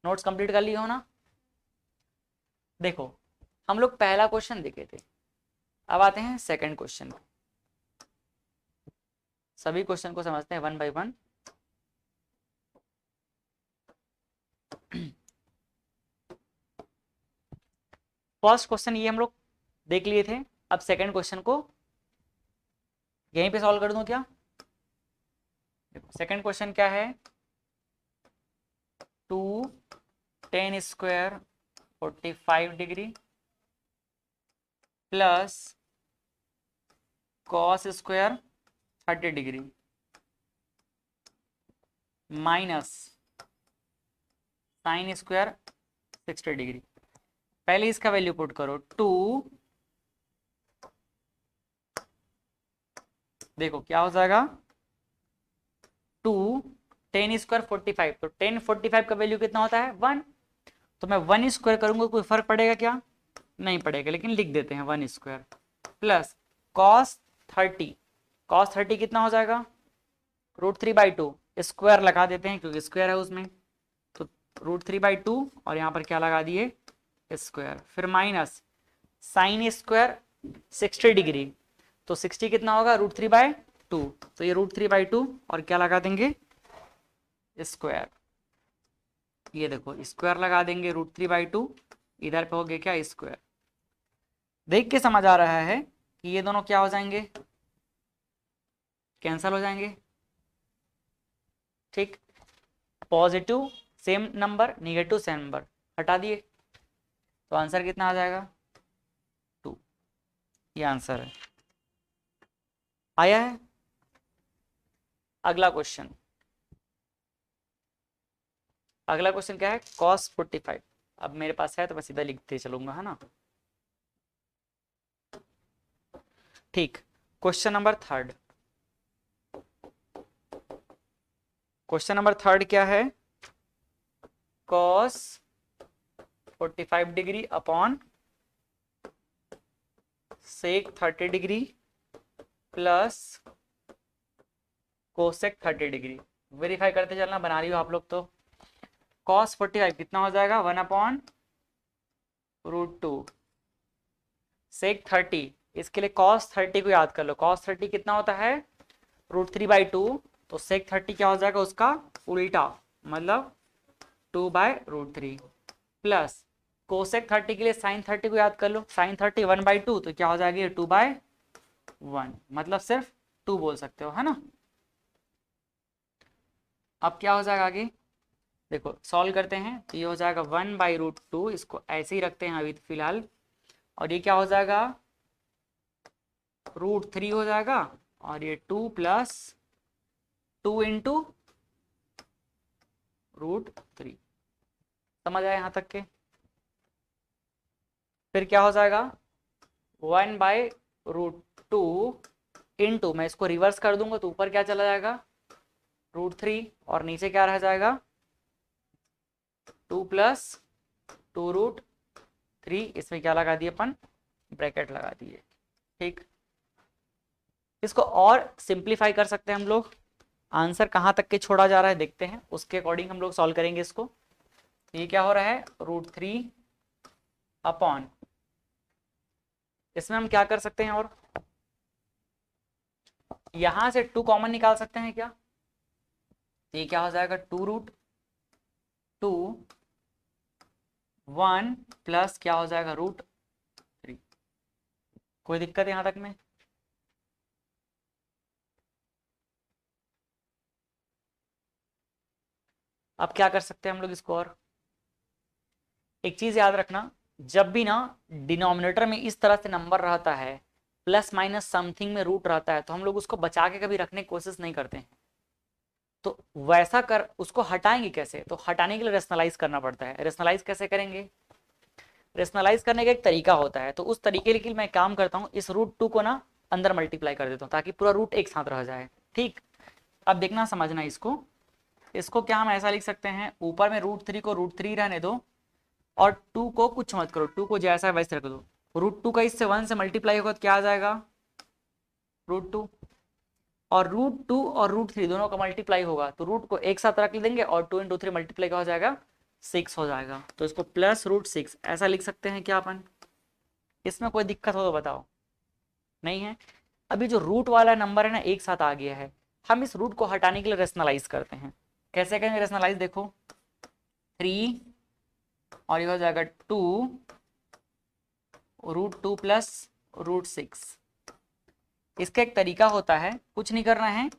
Notes complete कर लिए हो ना? देखो, हम लोग पहला क्वेश्चन देखे थे, अब आते हैं सेकंड क्वेश्चन। सभी क्वेश्चन को समझते हैं one by one. First question ये हम लोग देख लिए थे, अब सेकंड क्वेश्चन को यहीं पे सॉल्व कर दूं क्या? सेकंड क्वेश्चन क्या है? 2 tan square 45 degree plus cos square 30 degree minus sin square 60 degree. पहले इसका वैल्यू पुट करो। 2, देखो क्या हो जाएगा, 2 tan स्क्वायर 45, तो tan 45 का वैल्यू कितना होता है 1, तो मैं 1 स्क्वायर करूंगा, कोई फर्क पड़ेगा क्या? नहीं पड़ेगा, लेकिन लिख देते हैं 1 स्क्वायर प्लस cos 30, cos 30 कितना हो जाएगा √3/2, स्क्वायर लगा देते हैं क्योंकि स्क्वायर है उसमें, तो √3/2 और यहाँ पर क्या लगा दिए स्क्वायर, फिर माइनस साइन स्क्वायर 60 डिग्री, तो 60 कितना होगा √3/2, तो ये √3/2 और क्या लगा देंगे स्क्वायर, ये देखो स्क्वायर लगा देंगे √3/2, इधर पे हो गया क्या स्क्वायर। देख के समझ आ रहा है कि ये दोनों क्या हो जाएंगे, कैंसल हो जाएंगे। ठीक, positive same number, negative same number हटा दिए, तो आंसर कितना आ जाएगा 2, ये आंसर है। आया है? अगला क्वेश्चन, अगला क्वेश्चन क्या है cos 45, अब मेरे पास है तो मैं सीधा लिखते चलूंगा, है ना। ठीक, question number third, question number third क्या है, cos 45 degree upon sec 30 degree plus cosec 30 degree. Verify करते चलना, बना रही हो आप लोग तो। cos 45 कितना हो जाएगा 1/√2, sec 30, इसके लिए cos 30 को याद कर लो, cos 30 कितना होता है √3/2, तो sec 30 क्या हो जाएगा उसका उल्टा, मतलब 2/√3 प्लस कोसेक 30 के लिए साइन 30 को याद कर लो, साइन 30 1/2, तो क्या हो जाएगी 2/1, मतलब सिर्फ 2 बोल सकते हो, है ना। अब क्या हो जाएगा आगे, देखो सॉल्व करते हैं, तो ये हो जाएगा 1/√2, इसको ऐसे ही रखते हैं अभी फिलहाल, और ये क्या हो जाएगा √3 हो जाएगा, और ये 2 प्लस 2 इंटू √3। समझ आया यहाँ तक के? फिर क्या हो जाएगा 1/√2 इंटू, मैं इसको रिवर्स कर दूंगा तो ऊपर क्या चला जाएगा √3, और नीचे क्या रह जाएगा 2 प्लस 2√3, इसमें क्या लगा दिए अपन ब्रैकेट लगा दिए। ठीक, इसको और सिंप्लीफाई कर सकते हैं हम लोग, आंसर कहाँ तक के छोड़ा जा रहा है देखते हैं, उसके अकॉर्डिंग हम लोग सॉल्व करेंगे इसको। ये क्या हो रहा है √3 अपॉन, इसमें हम क्या कर सकते हैं, और यहां से 2 कॉमन निकाल सकते हैं क्या, ये क्या हो जाएगा 2√2 1 प्लस क्या हो जाएगा √3। कोई दिक्कत यहां तक में? अब क्या कर सकते हैं हम लोग इसको, और एक चीज याद रखना, जब भी ना डिनोमिनेटर में इस तरह से नंबर रहता है, प्लस माइनस समथिंग में रूट रहता है, तो हम लोग उसको बचा के कभी रखने की कोशिश नहीं करते हैं, तो वैसा कर उसको हटाएंगे कैसे, तो हटाने के लिए रेशनलाइज करना पड़ता है। रेशनलाइज कैसे करेंगे, रेशनलाइज करने का एक तरीका होता है, तो उस तरीके के लिए मैं काम करता हूँ, इस √2 को ना अंदर मल्टीप्लाई कर देता हूँ ताकि पूरा रूट एक साथ रह जाए। ठीक, अब देखना समझना इसको, इसको क्या हम ऐसा लिख सकते हैं, ऊपर में √3 को √3 रहने दो, और 2 को कुछ मत करो, 2 को जैसा है वैसे रख दो, √2 का इससे 1 से मल्टीप्लाई होगा तो क्या आ जाएगा √2, और √2 और √3 दोनों का मल्टीप्लाई होगा तो रूट को एक साथ रख देंगे, और 2 × 3 मल्टीप्लाई का हो जाएगा 6 हो जाएगा। तो इसको +√6 ऐसा लिख सकते हैं क्या अपन? इसमें कोई दिक्कत हो तो बताओ। नहीं है। अभी जो रूट वाला नंबर है ना एक साथ आ गया है, हम इस रूट को हटाने के लिए रेशनलाइज करते हैं। कैसे करेंगे रेशनलाइज? देखो 3 और ये हो जाएगा 2√2 + √6। इसका एक तरीका होता है, कुछ नहीं करना है,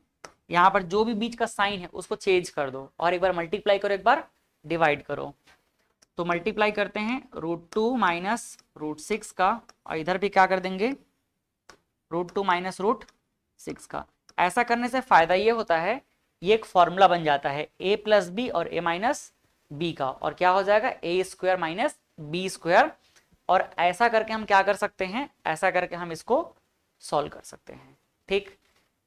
यहाँ पर जो भी बीच का साइन है उसको चेंज कर दो और एक बार मल्टीप्लाई करो, एक बार डिवाइड करो। तो मल्टीप्लाई करते हैं √2 - √6 का, और इधर भी क्या कर देंगे √2 - √6 का। ऐसा करने से फायदा ये होता है, ये एक फॉर्मूला बन जाता है a + b और a - b का, और क्या हो जाएगा a² - b²। और ऐसा करके हम क्या कर सकते हैं, ऐसा करके हम इसको सॉल्व कर सकते हैं। ठीक,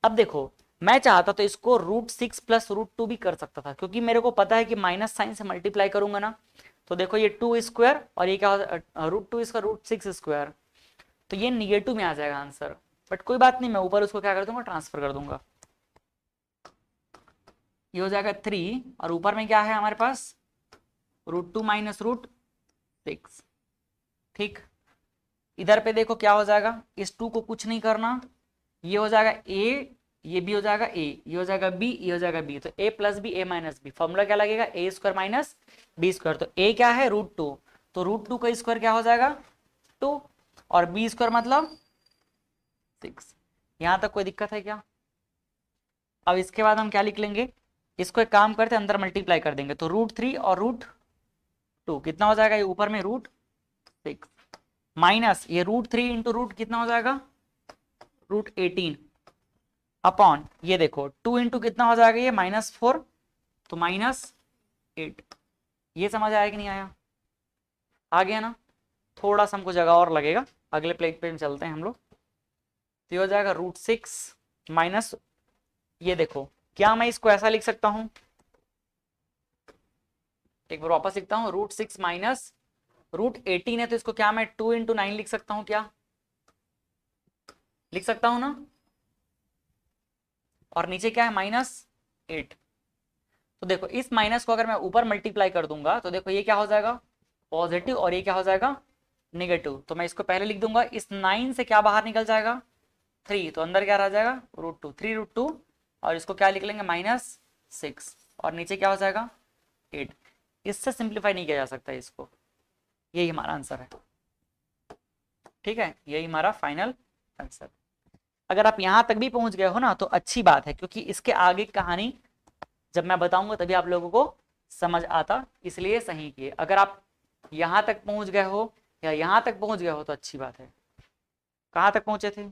अब देखो मैं चाहता तो इसको √6 + √2 भी कर सकता था, क्योंकि मेरे को पता है कि माइनस साइन से मल्टीप्लाई करूंगा ना। तो देखो ये 2² और ये क्या √2 इसका √6², तो ये निगेटिव में आ जाएगा आंसर। बट कोई बात नहीं, मैं ऊपर उसको क्या कर दूंगा, ट्रांसफर कर दूंगा। ये हो जाएगा 3 और ऊपर में क्या है हमारे पास √2 - √6। ठीक, इधर पे देखो क्या हो जाएगा, इस 2 को कुछ नहीं करना, ये हो जाएगा a, ये भी हो जाएगा a, ये हो जाएगा b, ये हो जाएगा b। तो a + b a - b, formula क्या लगेगा a² - b²। तो a क्या है √2, तो √2 का स्क्वायर क्या हो जाएगा 2, और b² मतलब 6। यहां तक कोई दिक्कत है क्या? अब इसके बाद हम क्या लिख लेंगे, इसको एक काम करते हैं अंदर मल्टीप्लाई कर देंगे। तो √3 और √2 कितना हो जाएगा, ये ऊपर में √6 माइनस ये √3 इंटू रूट कितना हो जाएगा √18 अपॉन ये देखो 2 इंटू कितना हो जाएगा ये -4, तो -8। ये समझ आया कि नहीं आया? आ गया ना? थोड़ा सा हमको जगह और लगेगा, अगले प्लेट पे चलते हैं हम लोग। तो ये हो जाएगा √6 माइनस, ये देखो क्या मैं इसको ऐसा लिख सकता हूं, एक बार वापस लिखता हूँ, √6 माइनस √18 है, तो इसको क्या मैं 2 इंटू 9 लिख सकता हूँ क्या? लिख सकता हूँ ना? और नीचे क्या है -8। तो देखो इस माइनस को अगर मैं ऊपर मल्टीप्लाई कर दूंगा तो देखो ये क्या हो जाएगा पॉजिटिव, और ये क्या हो जाएगा नेगेटिव। तो मैं इसको पहले लिख दूंगा, इस 9 से क्या बाहर निकल जाएगा 3, तो अंदर क्या रह जाएगा √2, 3√2, और इसको क्या लिख लेंगे -6, और नीचे क्या हो जाएगा 8। इससे सिंप्लीफाई नहीं किया जा सकता इसको, यही हमारा आंसर है। ठीक है, यही हमारा फाइनल आंसर। अगर आप यहां तक भी पहुंच गए हो ना तो अच्छी बात है, क्योंकि इसके आगे कहानी जब मैं बताऊंगा तभी आप लोगों को समझ आता, इसलिए सही किए। अगर आप यहां तक पहुंच गए हो या यहां तक पहुंच गए हो तो अच्छी बात है। कहां तक पहुंचे थे?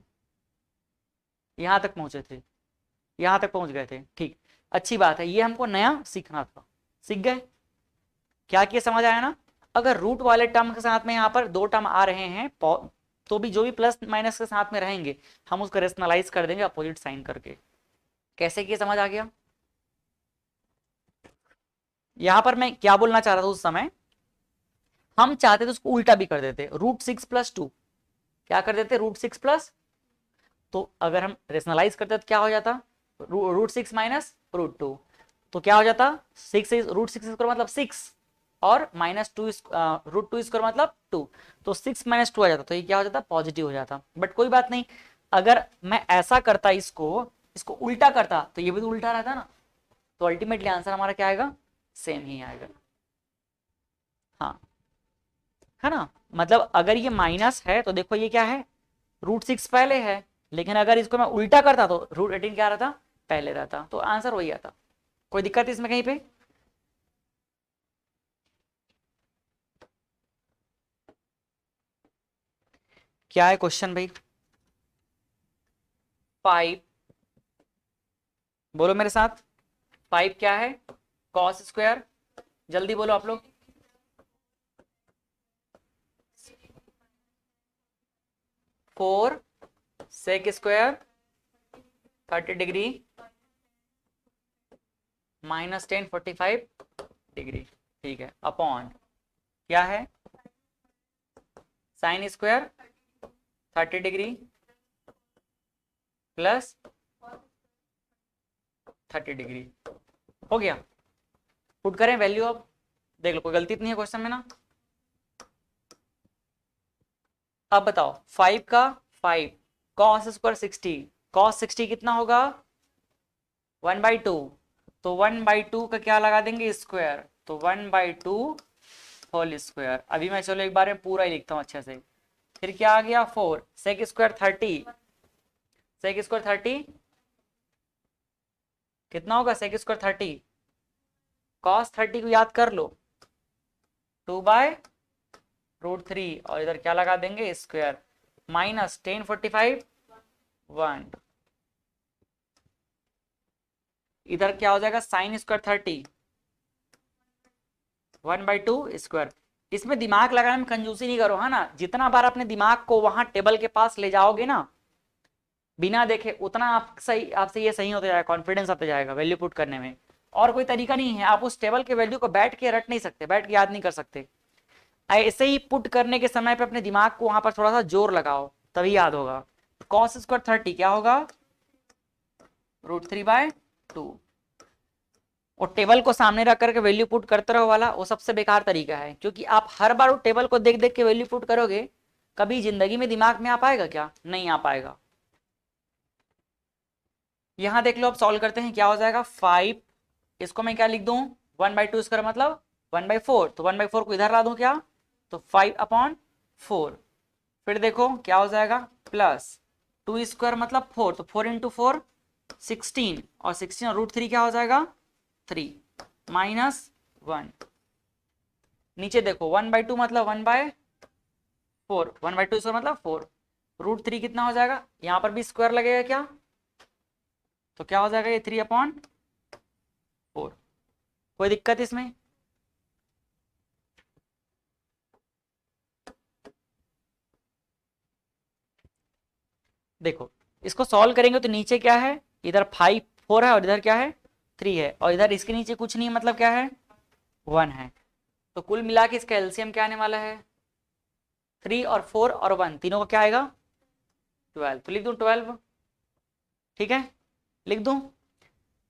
यहां तक पहुंचे थे, यहां तक पहुंच गए थे। ठीक, अच्छी बात है, ये हमको नया सीखना था, सीख गए। क्या किए समझ आया ना? अगर रूट वाले टर्म के साथ में यहाँ पर 2 टर्म आ रहे हैं तो भी जो भी प्लस माइनस के साथ में रहेंगे हम उसको रेशनलाइज कर देंगे अपोजिट साइन करके। कैसे किए समझ आ गया? यहां पर मैं क्या बोलना चाह रहा था उस समय, हम चाहते थे उसको उल्टा भी कर देते, √6 + 2 क्या कर देते √6 प्लस, तो अगर हम रेशनलाइज करते तो क्या हो जाता √6 माइनस √2, तो क्या हो जाता 6 √6 स्क्वायर मतलब 6 और -2 √2 स्क्वायर मतलब 2, तो 6 - 2 आ जाता, तो ये क्या हो जाता पॉजिटिव हो जाता। बट कोई बात नहीं, अगर मैं ऐसा करता इसको इसको उल्टा करता तो ये भी तो उल्टा रहता ना, तो अल्टीमेटली आंसर हमारा क्या आएगा सेम ही आएगा। हाँ, है ना? मतलब अगर ये माइनस है तो देखो ये क्या है √6 पहले है, लेकिन अगर इसको मैं उल्टा करता तो √18 क्या रहता पहले रहता, तो आंसर वही आता। कोई दिक्कत इसमें कहीं पे? क्या है क्वेश्चन भाई? 5, बोलो मेरे साथ, 5 क्या है cos², जल्दी बोलो आप लोग। 4 sec² 30 डिग्री -10 45 डिग्री। ठीक है, अपॉन क्या है sin² 30 डिग्री प्लस 30 डिग्री। हो गया, पुट करें वैल्यू अब। देख लो कोई गलती तो नहीं है क्वेश्चन में ना। अब बताओ 5 का 5 कॉस स्क्वायर 60, कॉस 60 कितना होगा 1/2, तो 1/2 का क्या लगा देंगे स्क्वायर, तो 1/2 होल स्क्वायर। अभी मैं चलो एक बार में पूरा ही लिखता हूँ अच्छे से। फिर क्या आ गया 4 सेक स्क्वायर 30, सेक स्क्वायर 30 कितना होगा सेक स्क्वायर 30, कॉस 30 को याद कर लो 2/√3 और इधर क्या लगा देंगे स्क्वायर, माइनस 1045 1, इधर क्या हो जाएगा साइन स्क्वायर 30 1/2 स्क्वायर। इसमें दिमाग लगाने में कंजूसी नहीं करो है ना, जितना बार अपने दिमाग को वहां टेबल के पास ले जाओगे ना बिना देखे उतना आप सही, आपसे ये सही होता जाएगा, कॉन्फिडेंस आता जाएगा वैल्यू पुट करने में। और कोई तरीका नहीं है, आप उस टेबल के वैल्यू को बैठ के रट नहीं सकते, बैठ के याद नहीं कर सकते। ऐसे ही पुट करने के समय पे अपने दिमाग को वहां पर थोड़ा सा जोर लगाओ तभी याद होगा। कॉस स्क्वायर 30 क्या होगा √3/2, और टेबल को सामने रख करके वैल्यू पुट करते रहो वाला वो सबसे बेकार तरीका है, क्योंकि आप हर बार वो टेबल को देख देख के वैल्यू पुट करोगे, कभी जिंदगी में दिमाग में आ पाएगा क्या, नहीं आ पाएगा। यहां देख लो अब सॉल्व करते हैं क्या हो जाएगा 5, इसको मैं क्या लिख दूं 1/2 स्क्वायर मतलब 1/4, तो 1/4 को इधर ला दूं क्या, तो 5/4। फिर देखो क्या हो जाएगा प्लस 2 स्क्वायर मतलब 4, तो 4 × 4 16, और 16 और √3 क्या हो जाएगा 3 माइनस 1। नीचे देखो 1/2 मतलब 1/4, 1/2 स्क्वायर मतलब 4, √3 कितना हो जाएगा, यहां पर भी स्क्वायर लगेगा क्या, तो क्या हो जाएगा ये 3/4। कोई दिक्कत इसमें, देखो इसको सॉल्व करेंगे तो नीचे क्या है, इधर 5 4 है और इधर क्या है 3 है, और इधर इसके नीचे कुछ नहीं मतलब क्या है 1 है, तो कुल मिला के इसका एलसीएम क्या आने वाला है 3 और 4 और 1 तीनों का क्या आएगा 12, तो लिख दूं 12, ठीक है लिख दूं।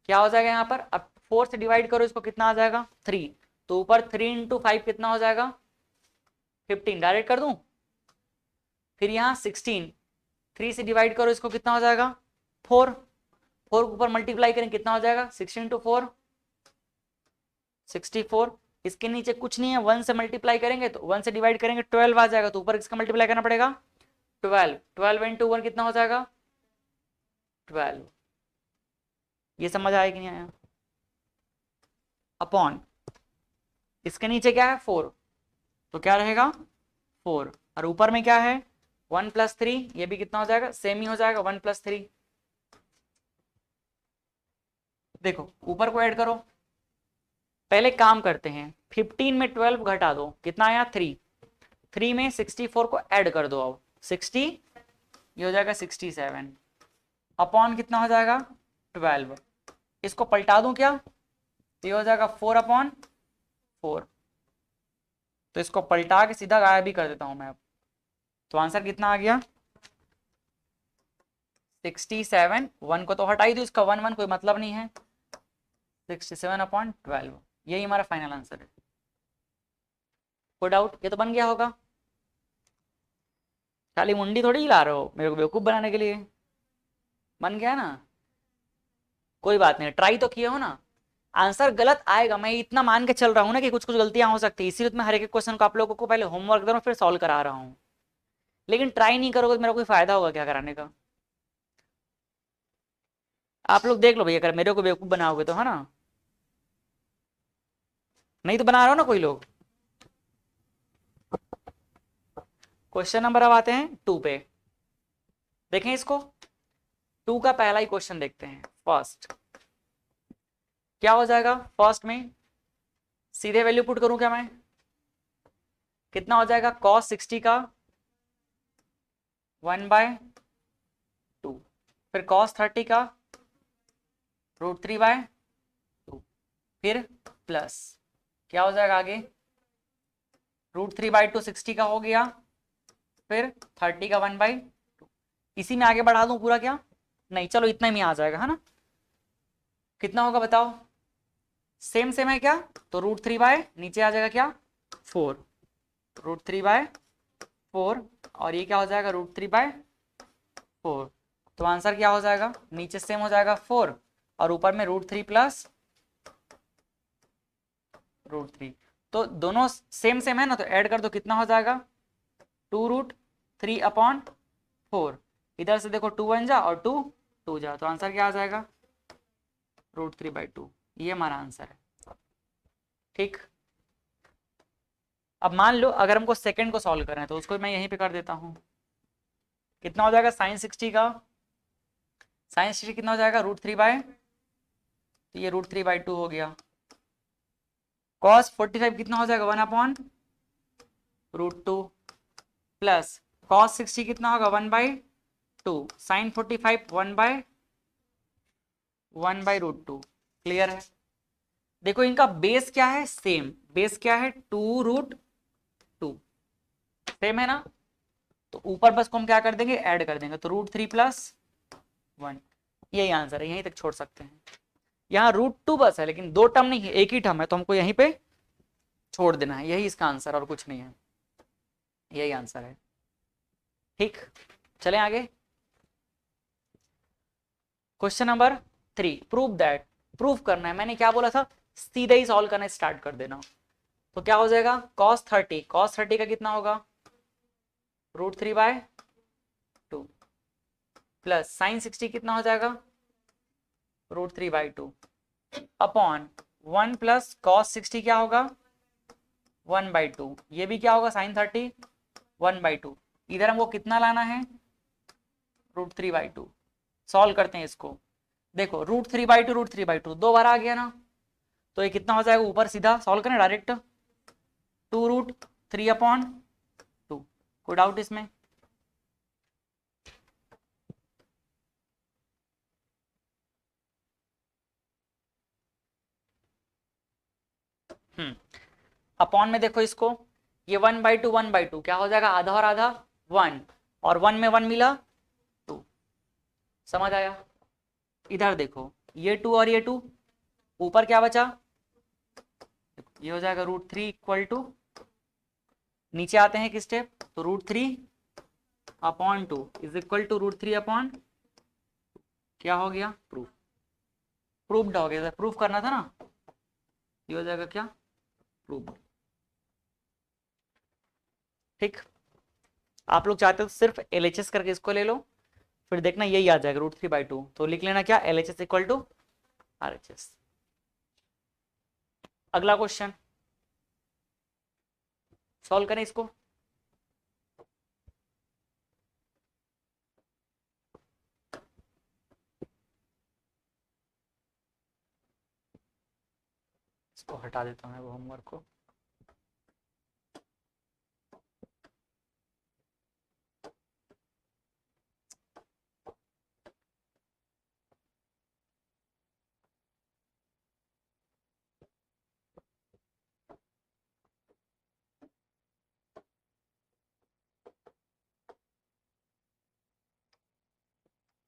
क्या हो जाएगा यहाँ पर, अब 4 से डिवाइड करो इसको कितना आ जाएगा 3, तो ऊपर 3 × 5 कितना हो जाएगा 15, डायरेक्ट कर दूं। फिर यहाँ 16 3 से डिवाइड करो इसको कितना हो जाएगा 4, 4 के ऊपर मल्टीप्लाई करें कितना हो जाएगा 16 × 4 64, इसके नीचे कुछ नहीं है 1 से मल्टीप्लाई करेंगे तो 1 से डिवाइड करेंगे 12 आ जाएगा, तो ऊपर इसका मल्टीप्लाई करना पड़ेगा 12, 12 × 1 कितना हो जाएगा 12। ये समझ आया कि नहीं आया, अपॉन इसके नीचे क्या है 4, तो क्या रहेगा 4, और ऊपर में क्या है 1 + 3, ये भी कितना हो जाएगा सेम ही हो जाएगा 1 + 3। देखो ऊपर को ऐड करो, पहले काम करते हैं 15 में 12 घटा दो कितना आया 3, 3 में 64 को ऐड कर दो, अब 60 ये हो जाएगा 67, अपॉन कितना हो जाएगा 12, इसको पलटा दूं क्या, ये हो जाएगा 4/4, तो इसको पलटा के सीधा गायब भी कर देता हूं मैं अब, तो आंसर कितना आ गया 67, 1 को तो हटा ही दो, इसका 1 1 कोई मतलब नहीं है, 67/12, यही हमारा फाइनल आंसर है। कोई डाउट, ये तो बन गया होगा, खाली मुंडी थोड़ी हिला रहे हो मेरे को बेवकूफ बनाने के लिए, बन गया ना, कोई बात नहीं ट्राई तो किए हो ना। आंसर गलत आएगा, मैं इतना मान के चल रहा हूँ ना कि कुछ कुछ गलतियां हो सकती है, इसीलिए तो मैं हर एक क्वेश्चन को आप लोगों को पहले होमवर्क दे रहा हूँ फिर सॉल्व करा रहा हूँ, लेकिन ट्राई नहीं करोगे तो मेरा कोई फायदा होगा क्या कराने का। आप लोग देख लो भैया, अगर मेरे को बेवकूफ बनाओगे तो है ना, नहीं तो बना रहे हो ना कोई लोग। क्वेश्चन नंबर अब आते हैं 2 पे, देखें इसको 2 का पहला ही क्वेश्चन देखते हैं। फर्स्ट क्या हो जाएगा, फर्स्ट में सीधे वैल्यू पुट करूं क्या मैं, कितना हो जाएगा cos 60 का 1/2, फिर cos 30 का √3/2, फिर प्लस क्या हो जाएगा आगे √3/2 60 का हो गया, फिर 30 का 1/2, इसी में आगे बढ़ा दूं पूरा क्या, नहीं चलो इतना में आ जाएगा है ना, कितना होगा बताओ सेम सेम है क्या, तो √3 नीचे आ जाएगा क्या 4, √3/4 और ये क्या हो जाएगा √3/4। तो आंसर क्या हो जाएगा, नीचे सेम हो जाएगा 4 और ऊपर में √3 प्लस √3। तो दोनों सेम सेम है ना, तो ऐड कर दो, कितना हो जाएगा 2√3/4। इधर से देखो 2 1 जा और 2 2 जा, तो आंसर क्या आ जाएगा √3/2। ये हमारा आंसर है। ठीक, अब मान लो अगर हमको सेकंड को सॉल्व करना है तो उसको मैं यहीं पे कर देता हूँ। कितना हो जाएगा sin 60 का, sin 60 कितना हो जाएगा √3/, तो ये √3/2 हो गया। cos 45 कितना हो जाएगा 1/√2 प्लस cos 60 कितना होगा 1/2, sin 45 1/√2। क्लियर है। देखो इनका बेस क्या है, सेम बेस क्या है 2√2, सेम है ना, तो ऊपर बस को हम क्या कर देंगे ऐड कर देंगे, तो √3 + 1, यही आंसर है, यहीं तक छोड़ सकते हैं। यहाँ √2 बस है, लेकिन दो टर्म नहीं है, एक ही टर्म है, तो हमको यहीं पे छोड़ देना है, यही इसका आंसर और कुछ नहीं है, यही आंसर है। ठीक, चलें आगे। Question number 3, prove that, proof करना है। मैंने क्या बोला था, सीधा ही सॉल्व करना स्टार्ट कर देना। तो क्या हो जाएगा cos 30 का कितना होगा √3/2 प्लस sin 60 कितना हो जाएगा √3/2 अपॉन 1 प्लस cos 60 क्या होगा 1/2, ये भी क्या होगा sin 30 1/2। इधर हमको कितना लाना है √3/2। सॉल्व करते हैं इसको। देखो √3/2 दो बार आ गया ना, तो ये कितना हो जाएगा, ऊपर सीधा सॉल्व करें डायरेक्ट, 2√3/2। कोई डाउट इसमें, अपॉन में देखो इसको, ये 1/2 क्या हो जाएगा, आधा और आधा 1, और 1 में 1 मिला 2। समझ आया। इधर देखो ये 2 और ये 2, ऊपर क्या बचा, ये हो जाएगा √3 = नीचे आते हैं एक स्टेप, तो √3/2 इज इक्वल टू √3/, क्या हो गया प्रूफ, प्रूफ्ड हो गया। प्रूफ करना था ना, ये हो जाएगा क्या प्रूफ। ठीक, आप लोग चाहते हो सिर्फ LHS करके इसको ले लो, फिर देखना यही आ जाएगा √3/2, तो लिख लेना क्या LHS = RHS। अगला क्वेश्चन सॉल्व करें इसको। इसको हटा देता हूं मैं वो होमवर्क को।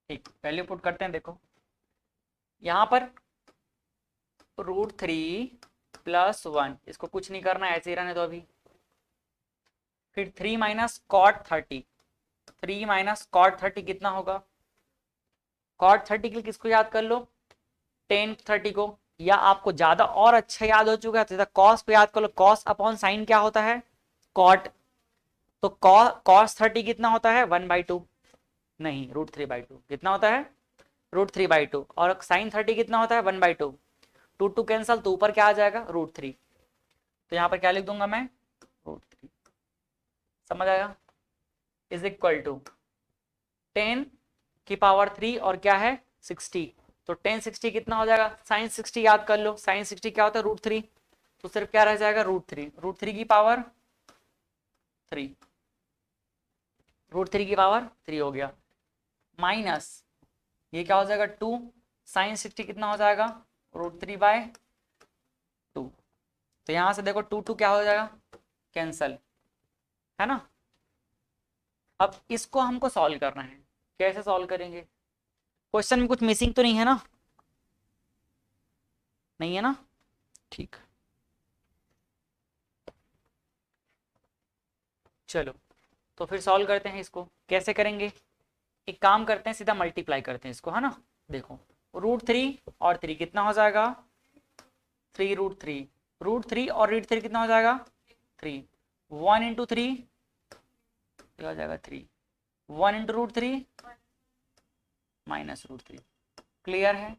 ठीक, वैल्यू पुट करते हैं। देखो यहां पर √3 + 1, इसको कुछ नहीं करना, ऐसे ही रहने दो अभी। फिर 3 - cot 30, 3 - cot 30 कितना होगा, cot 30 के लिए किसको याद कर लो tan 30 को, या आपको ज्यादा और अच्छा याद हो चुका है तो cos को याद कर लो, cos अपॉन साइन क्या होता है cot, तो cos 30 कितना होता है 1/2, नहीं √3/2 कितना होता है √3/2, और sin 30 कितना होता है 1/2, 2 2 कैंसल, तो ऊपर क्या आ जाएगा √3, तो यहाँ पर क्या लिख दूंगा मैं √3। समझ आया, इज इक्वल टू 10⁻³ और क्या है 60, तो 1060 कितना हो जाएगा, sin 60 याद कर लो, sin 60 क्या होता है √3, तो सिर्फ क्या रह जाएगा √3 की पावर 3, √3 की पावर 3 हो गया, माइनस ये क्या हो जाएगा 2, sin 60 कितना हो जाएगा √3/2, तो यहां से देखो 2 2 क्या हो जाएगा कैंसल, है ना। अब इसको हमको सॉल्व करना है, कैसे सॉल्व करेंगे, क्वेश्चन में कुछ मिसिंग तो नहीं है ना, नहीं है ना, ठीक, चलो तो फिर सॉल्व करते हैं इसको। कैसे करेंगे, एक काम करते हैं, सीधा मल्टीप्लाई करते हैं इसको, है ना। देखो √3 और 3 कितना हो जाएगा, 3√3, √3 और √3 कितना हो जाएगा 3, 1 इंटू 3 हो जाएगा 3, 1 इंटू √3 माइनस √3। क्लियर है।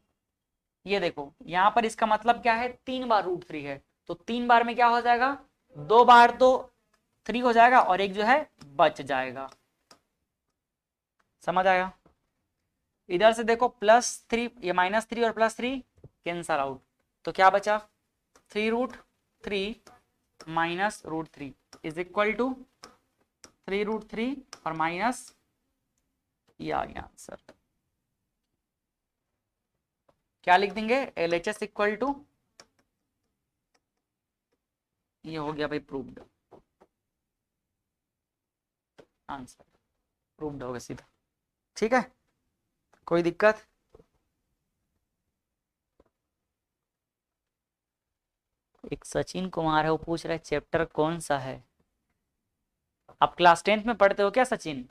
ये देखो यहाँ पर इसका मतलब क्या है, 3 बार √3 है, तो 3 बार में क्या हो जाएगा, 2 बार तो 3 हो जाएगा और एक जो है बच जाएगा। समझ आया। इधर से देखो +3, ये -3 और +3 कैंसल आउट, तो क्या बचा 3√3 माइनस √3 इज इक्वल टू 3√3 और माइनस, ये आ गया आंसर। क्या लिख देंगे, LHS इक्वल टू, ये हो गया भाई प्रूव्ड, आंसर प्रूव्ड होगा सीधा। ठीक है, कोई दिक्कत। एक सचिन कुमार है, वो पूछ रहा है चैप्टर कौन सा है। आप क्लास 10th में पढ़ते हो क्या सचिन।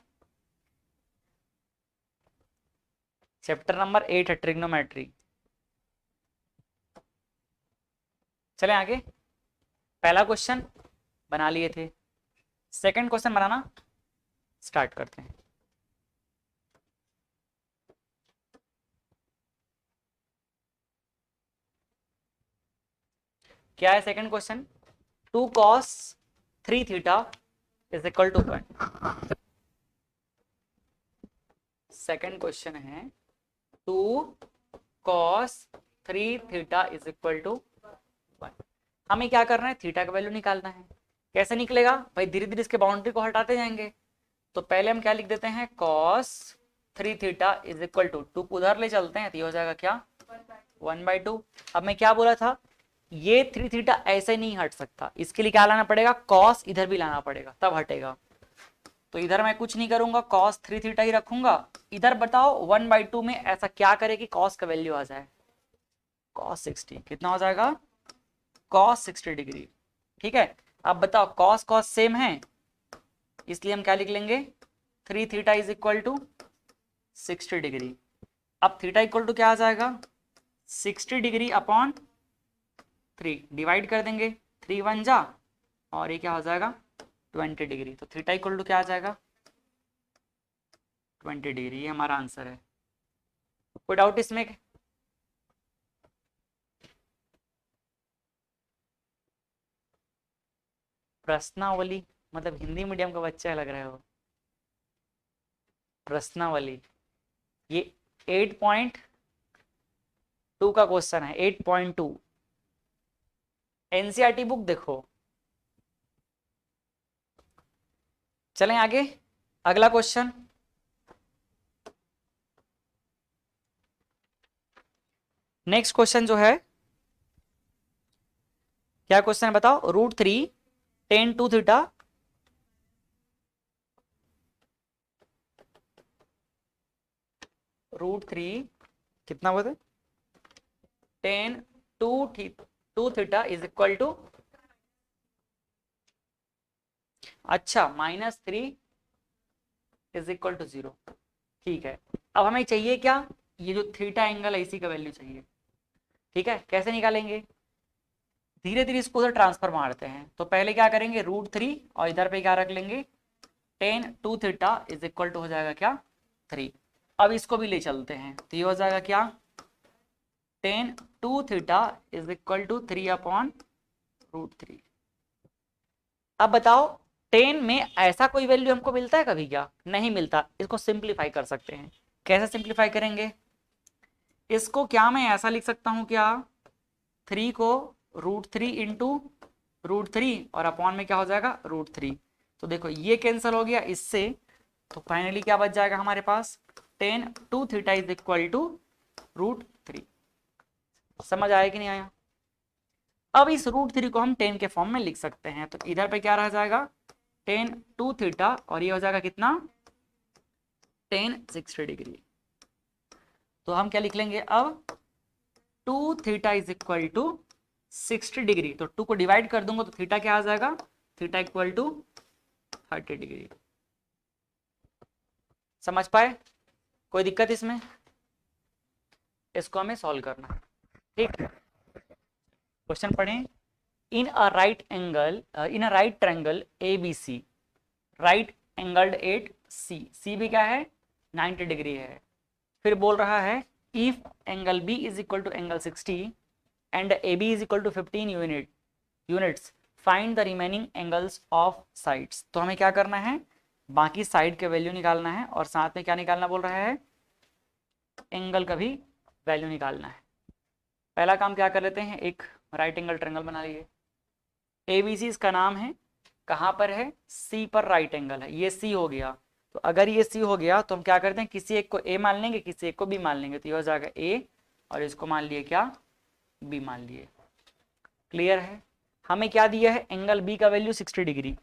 चैप्टर नंबर 8 है ट्रिग्नोमेट्री। चलें आगे, पहला क्वेश्चन बना लिए थे, सेकंड क्वेश्चन बनाना स्टार्ट करते हैं। क्या है second question, 2 cos 3 theta is equal to 1। Second question है 2 cos 3 theta is equal to 1। हमें क्या करना है, थीटा का वैल्यू निकालना है। कैसे निकलेगा भाई, धीरे धीरे इसके बाउंड्री को हटाते जाएंगे। तो पहले हम क्या लिख देते हैं, cos 3 theta is equal to 2 को उधर ले चलते हैं, तो ये हो जाएगा क्या 1/2। अब मैं क्या बोला था, ये 3 थीटा ऐसे नहीं हट सकता, इसके लिए क्या लाना पड़ेगा, cos इधर भी लाना पड़ेगा तब हटेगा। तो इधर मैं कुछ नहीं करूंगा, cos 3 थीटा ही रखूंगा। इधर बताओ 1/2 में ऐसा क्या करे कि cos का वैल्यू आ जाए, cos 60 कितना हो जाएगा, cos 60 डिग्री। ठीक है, अब बताओ cos cos सेम है, इसलिए हम क्या लिख लेंगे, 3 theta is equal to 60 degree. अब थीटा इक्वल टू क्या आ जाएगा, 60 डिग्री अपॉन 3 डिवाइड कर देंगे, 3 1 जा, और ये क्या हो जाएगा 20 डिग्री। तो थीटा इक्वल टू क्या आ जाएगा 20 डिग्री, ये हमारा आंसर है। कोई डाउट इसमें, प्रश्नावली मतलब हिंदी मीडियम का बच्चा लग रहा है वो। प्रश्नावली ये 8.2 का क्वेश्चन है, 8.2 एनसीईआरटी बुक देखो। चलें आगे, अगला क्वेश्चन, नेक्स्ट क्वेश्चन जो है, क्या क्वेश्चन है बताओ, √3 tan 2 थीटा √3 कितना बोलते, tan 2 theta is equal to, अच्छा -3 इज इक्वल टू 0। ठीक है, अब हमें चाहिए क्या, ये जो थीटा एंगल है इसी का वैल्यू चाहिए। ठीक है, कैसे निकालेंगे, धीरे धीरे इसको उधर ट्रांसफर मारते हैं। तो पहले क्या करेंगे, √3 और इधर पे क्या रख लेंगे, tan 2 theta is equal to हो जाएगा क्या 3। अब इसको भी ले चलते हैं, तो ये हो जाएगा क्या, tan 2 theta is equal to 3/√3। अब बताओ टेन में ऐसा कोई वैल्यू हमको मिलता है कभी, क्या नहीं मिलता। इसको सिंप्लीफाई कर सकते हैं, कैसे सिंप्लीफाई करेंगे, इसको क्या मैं ऐसा लिख सकता हूं क्या, 3 को √3 इंटू √3 और अपॉन में क्या हो जाएगा √3। तो देखो ये कैंसिल हो गया इससे, तो फाइनली क्या बच जाएगा हमारे पास, tan 2 theta is equal to √3। समझ आया कि नहीं आया। अब इस √3 को हम 10 के फॉर्म में लिख सकते हैं, तो इधर पे क्या रह जाएगा tan 2 थीटा और ये हो जाएगा कितना tan 60 डिग्री। तो हम क्या लिख लेंगे अब, 2 theta is equal to 60 degree, तो 2 को डिवाइड कर दूंगा तो थीटा क्या आ जाएगा, थीटा इक्वल टू 30 डिग्री। समझ पाए, कोई दिक्कत इसमें? इसको हमें सॉल्व करना है, ठीक। क्वेश्चन पढ़ें। In a right angle, in a right triangle A B C, right angled at C, C भी क्या है 90 डिग्री है। फिर बोल रहा है if angle B is equal to angle 60 and A B is equal to 15 units, find the remaining angles of sides. तो हमें क्या करना है, बाकी साइड के वैल्यू निकालना है और साथ में क्या निकालना बोल रहा है, एंगल का भी वैल्यू निकालना है। पहला काम क्या कर लेते हैं, एक राइट एंगल ट्रायंगल बना लिए। एबीसी इसका नाम है, कहाँ पर है, सी पर राइट एंगल है, ये सी हो गया। तो अगर ये सी हो गया तो हम क्या करते हैं, किसी एक को ए मान लेंगे, किसी एक को बी मान लेंगे, तो ये हो जाएगा ए और इसको मान लिए क्या, बी मान लिए। क्लियर है। हमें क्या दिया है, एंगल बी का वैल्यू 60 डिग्री,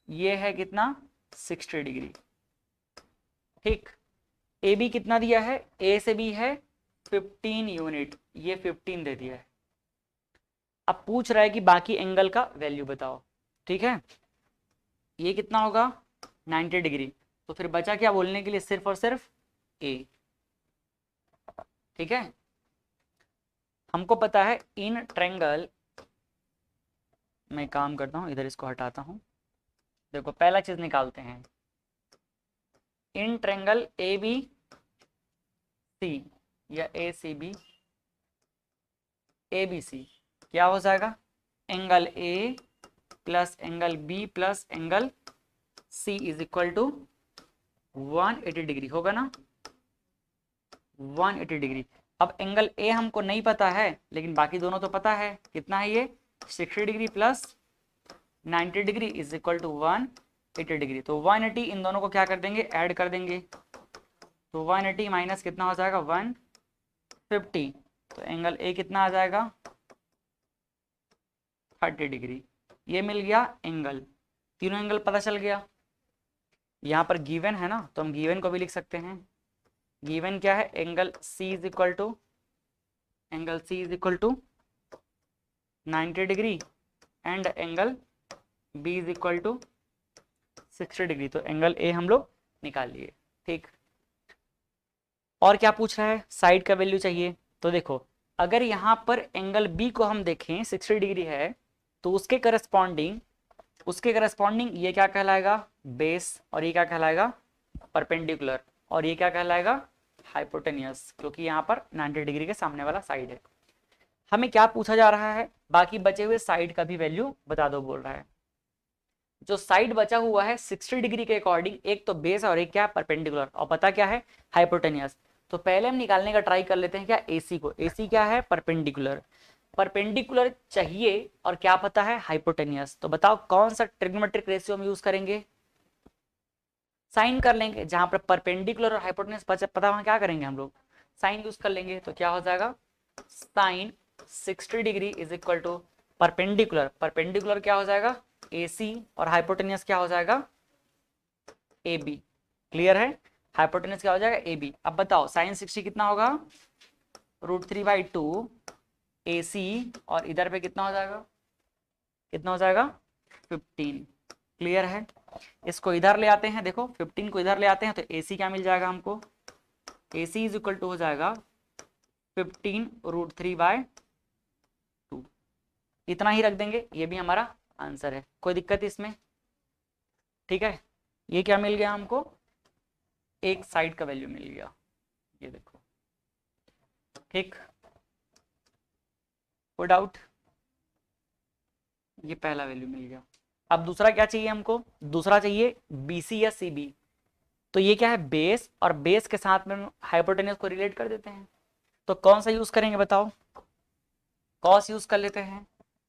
ये है कितना 60 डिग्री, ठीक। ए बी कितना दिया है, ए से बी है 15 यूनिट, ये 15 दे दिया है। अब पूछ रहा है कि बाकी एंगल का वैल्यू बताओ, ठीक है। ये कितना होगा 90 डिग्री, तो फिर बचा क्या बोलने के लिए, सिर्फ और सिर्फ ए, ठीक है। हमको पता है इन ट्रायंगल, मैं काम करता हूं इधर इसको हटाता हूं, देखो पहला चीज निकालते हैं, इन ट्रायंगल ए बी सी या ए सी बी, ए बी सी क्या हो जाएगा, angle A plus angle B plus angle C is equal to 180 degree, होगा ना 180 डिग्री। अब एंगल ए हमको नहीं पता है, लेकिन बाकी दोनों तो पता है, कितना है ये 60 degree plus 90 degree is equal to 180 degree. तो 180 इन दोनों को क्या कर देंगे, ऐड कर देंगे, तो 180 माइनस कितना हो जाएगा 150, तो एंगल ए कितना आ जाएगा 30 डिग्री। ये मिल गया एंगल, तीनों एंगल पता चल गया। यहाँ पर गिवन है ना, तो हम गिवन को भी लिख सकते हैं। गिवन क्या है, angle C is equal to, angle C is equal to 90 degree and angle B is equal to 60 degree, तो एंगल ए हम लोग निकाल लिए, ठीक। और क्या पूछ रहा है, साइड का वैल्यू चाहिए। तो देखो अगर यहाँ पर एंगल बी को हम देखें 60 डिग्री है, तो उसके करस्पॉन्डिंग ये क्या कहलाएगा, बेस, और ये क्या कहलाएगा परपेंडिकुलर, और ये क्या कहलाएगा हाइपोटेनियस, क्योंकि यहाँ पर 90 डिग्री के सामने वाला साइड है। हमें क्या पूछा जा रहा है, बाकी बचे हुए साइड का भी वैल्यू बता दो बोल रहा है। जो साइड बचा हुआ है 60 डिग्री के अकॉर्डिंग, एक तो बेस और एक क्या परपेंडिकुलर, और पता क्या है हाइपोटेनियस। तो पहले हम निकालने का ट्राई कर लेते हैं क्या, एसी को। एसी क्या है परपेंडिकुलर, परपेंडिकुलर चाहिए और क्या पता है हाइपोटेनियस। तो बताओ कौन सा ट्रिग्नोमेट्रिक रेशियो हम यूज करेंगे, साइन कर लेंगे। जहां पर परपेंडिकुलर और हाइपोटेनियस पता वहां क्या करेंगे हम लोग, साइन यूज कर लेंगे। तो क्या हो जाएगा sine 60 degree is equal to perpendicular, perpendicular क्या हो जाएगा AC और हाइपोटेनियस क्या हो जाएगा AB। क्लियर है, हाइपोटेनियस क्या हो जाएगा AB। अब बताओ साइन 60 कितना होगा √3/2 AC, और इधर पे कितना हो जाएगा, कितना हो जाएगा 15। क्लियर है, इसको इधर ले आते हैं, देखो 15 को इधर ले आते हैं तो AC क्या मिल जाएगा हमको, AC इज इक्वल टू हो जाएगा 15√3/2। इतना ही रख देंगे, ये भी हमारा आंसर है, कोई दिक्कत इसमें, ठीक है। ये क्या मिल गया हमको, एक साइड का वैल्यू मिल गया, ये देखो, ठीक। कोई डाउट, ये पहला वैल्यू मिल गया। अब दूसरा क्या चाहिए हमको, दूसरा चाहिए BC या CB। तो ये क्या है बेस, और बेस के साथ में हाइपोटेनियस को रिलेट कर देते हैं। तो कौन सा यूज करेंगे बताओ, कॉस यूज कर लेते हैं।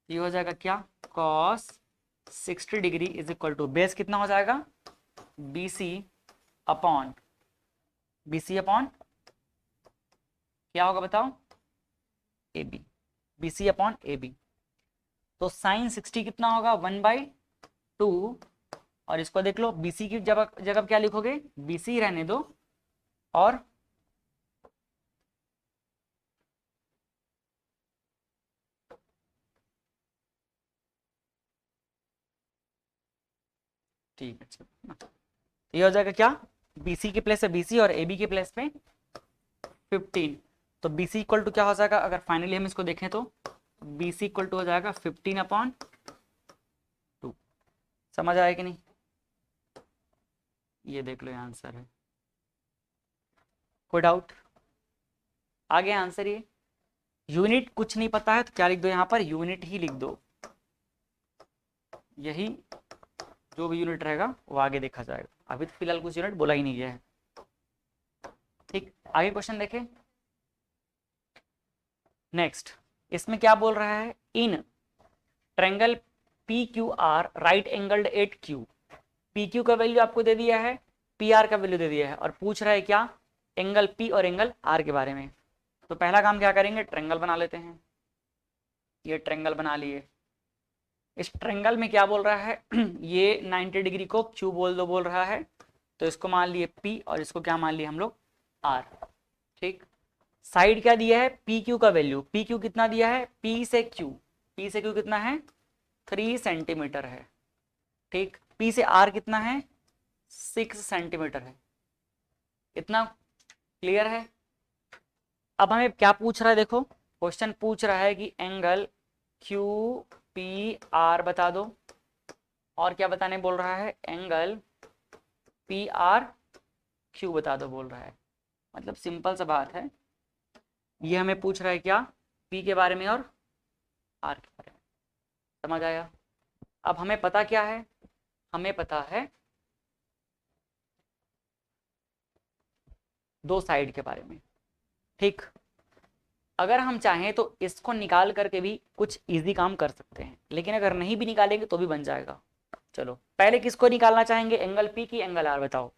ये हो जाएगा क्या cos 60 degree is equal to base कितना हो जाएगा BC अपॉन क्या होगा बताओ AB, BC अपॉन AB। तो साइन 60 कितना होगा 1/2, और इसको देख लो BC की जगह क्या लिखोगे BC रहने दो, और ठीक है चलो ना, तो ये हो जाएगा क्या, BC के प्लेस पे BC और AB के प्लेस पे 15। तो BC इक्वल टू क्या हो जाएगा, अगर फाइनली हम इसको देखें तो BC इक्वल टू हो जाएगा 15/2। समझ आया कि नहीं, ये देख लो ये आंसर है। कोई डाउट, आगे आंसर ये। यूनिट कुछ नहीं पता है तो क्या लिख दो यहाँ पर, यूनिट ही लिख दो, यही जो भी यूनिट रहेगा वो आगे देखा जाएगा। अभी तो फिलहाल कुछ यूनिट बोला ही नहीं गया है। ठीक, आगे क्वेश्चन देखें। नेक्स्ट, इसमें क्या बोल रहा है, in triangle PQR right angled eight Q, PQ का वैल्यू आपको दे दिया है, PR का वैल्यू दे दिया है, और पूछ रहा है क्या, एंगल P और एंगल R के बारे में। तो पहला काम क्या करेंगे, ट्रायंगल बना लेते हैं। ये ट्रायंगल बना लिए। इस ट्रायंगल में क्या बोल रहा है ये 90 डिग्री को Q बोल रहा है, तो इसको मान लिए P और इसको क्या मान लिए हम लोग R। ठीक, साइड क्या दिया है, PQ का वैल्यू, PQ कितना दिया है, P से Q कितना है 3 सेंटीमीटर है। ठीक, P से R कितना है 6 सेंटीमीटर है। इतना क्लियर है। अब हमें क्या पूछ रहा है, देखो क्वेश्चन पूछ रहा है कि एंगल QPR बता दो, और क्या बताने बोल रहा है, एंगल PRQ बता दो बोल रहा है। मतलब सिंपल सा बात है, ये हमें पूछ रहा है क्या, P के बारे में और R के बारे में। समझ आया। अब हमें पता क्या है, हमें पता है दो साइड के बारे में। ठीक, अगर हम चाहें तो इसको निकाल करके भी कुछ इजी काम कर सकते हैं, लेकिन अगर नहीं भी निकालेंगे तो भी बन जाएगा। चलो पहले किसको निकालना चाहेंगे, एंगल P की एंगल R, बताओ।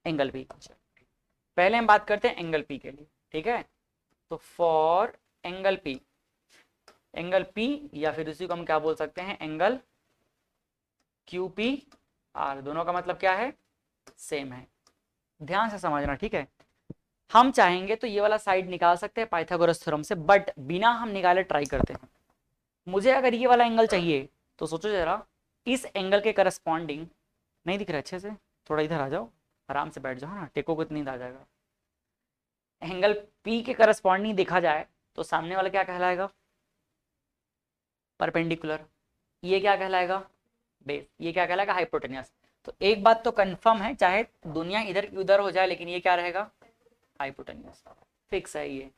एंगल P, पहले हम बात करते हैं एंगल P के लिए। ठीक है, तो फॉर एंगल P या फिर उसी को हम क्या बोल सकते हैं, एंगल QPR, दोनों का मतलब क्या है, सेम है। ध्यान से समझना, ठीक है। हम चाहेंगे तो ये वाला साइड निकाल सकते हैं पाइथागोरस थ्योरम से, बट बिना हम निकाले ट्राई करते हैं। मुझे अगर ये वाला एंगल चाहिए तो सोचो जरा, इस एंगल के करस्पॉन्डिंग, नहीं दिख रहा अच्छे से, थोड़ा इधर आ जाओ, आराम से बैठ जाओ ना, टेको को नींद आ जाएगा। एंगल P के करस्पॉन्डिंग देखा जाए तो सामने वाला क्या कहलाएगा, परपेंडिकुलर। ये क्या कहलाएगा, बेस। ये क्या कहलाएगा, हाइपोटेनियस। तो एक बात तो कंफर्म है, चाहे दुनिया इधर की उधर हो जाए, लेकिन ये क्या रहेगा, हाइपोटेनियस, फिक्स है ये।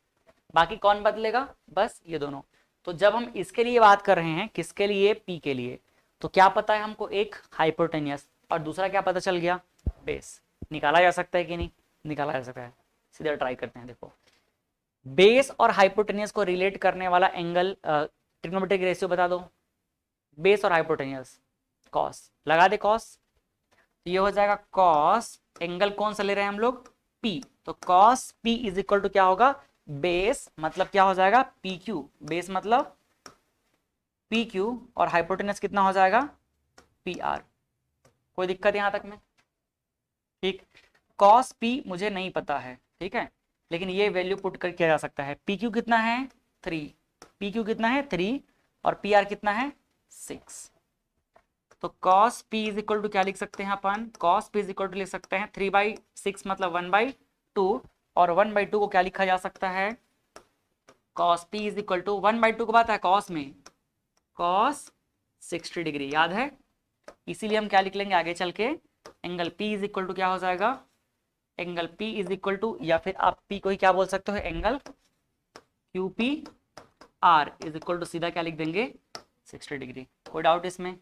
बाकी कौन बदलेगा, बस ये दोनों। तो जब हम इसके लिए बात कर रहे हैं, किसके लिए, P के लिए, तो क्या पता है हमको, एक हाइपोटेनियस और दूसरा क्या पता चल गया, बेस। निकाला जा सकता है कि नहीं, निकाला जा सकता है। सीधा ट्राई करते हैं। देखो, बेस और हाइपोटेनियस को रिलेट करने वाला एंगल, ट्रिग्नोमेट्रिक रेशियो बता दो, बेस और हाइपोटेनियस। कॉस लगा दे, कॉस, तो ये हो जाएगा कॉस, एंगल कौन सा ले रहे हैं हम लोग, P। तो cos P is equal to क्या होगा, बेस मतलब क्या हो जाएगा, PQ, बेस मतलब PQ, और हाइपोटेनस कितना हो जाएगा, PR। कोई दिक्कत यहां तक में, ठीक। कॉस P मुझे नहीं पता है, ठीक है, लेकिन ये वैल्यू पुट कर किया जा सकता है। PQ कितना है 3, PQ कितना है 3, और PR कितना है 6। तो cos P is equal to क्या लिख सकते हैं अपन, cos P is equal to लिख सकते हैं 3/6 मतलब 1/2, और 1/2 को क्या लिखा जा सकता है, cos P is equal to 1/2 को बात है cos में, cos 60 डिग्री, याद है। इसीलिए हम क्या लिख लेंगे आगे चल के, angle P is equal to क्या हो जाएगा, angle P is equal to, या फिर आप P को ही क्या बोल सकते हो, angle QPR is equal to सीधा क्या लिख देंगे 60 डिग्री। कोई डाउट इसमें,